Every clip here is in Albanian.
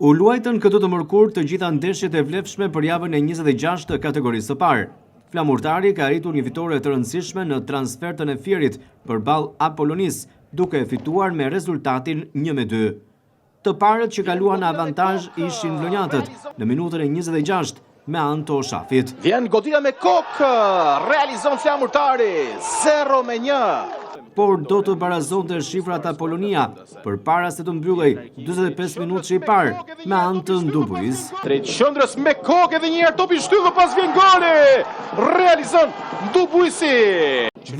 U luajtën këtu të mërkur të gjitha ndeshjet e vlefshme për javën e 26 të kategorisë së parë. Flamurtari ka arritur një fitore të rëndësishme në transfertën e Fierit përballë Apollonis, duke fituar me rezultatin 1-2. Të parët që kaluan në avantazh ishin vlonjatët në minutën e 26 me anë të Oshafit. Vjen goditja me kokë, realizon Flamurtari 0-1. Por do të barazonte shifrat Apollonia përpara se të mbyllej 45 minutë që i parë me anë të Ndubuis. Drejt qendrës me kokë edhe një herë topi shtyllë dhe pas vjen goli. Realizon Ndubuisi.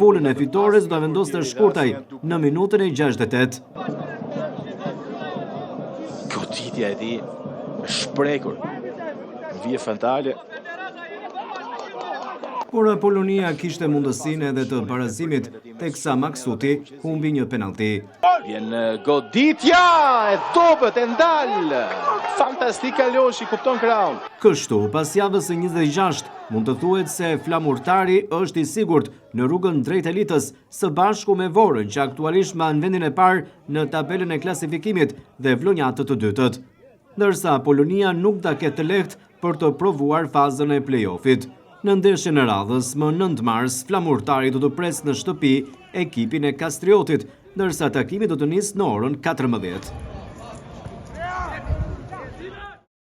Volën e fitores do vendoste shkurtaj në minutën e 68. Goditja e tij shprekur. Vije fantale. Por Apollonia kishte mundësinë edhe të barazimit, teksa Maksuti humbi një penalti. Vjen goditja e dobët e ndal. Fantastik Aloshi, kupton krahun. Kështu, pas javës së 26, mund të thuhet se Flamurtari është i sigurt në rrugën drejt elitës, së bashku me Vorën, që aktualisht mban vendin e parë në tabelën e klasifikimit dhe vlonjatët të dytët. Ndërsa Apollonia nuk do ketë të lehtë për të provuar fazën e play-offit. Në ndeshjen e radhës, më 9 mars, Flamurtari do të presë në shtëpi ekipin e Kastriotit, ndërsa takimi do të nisë në orën 14.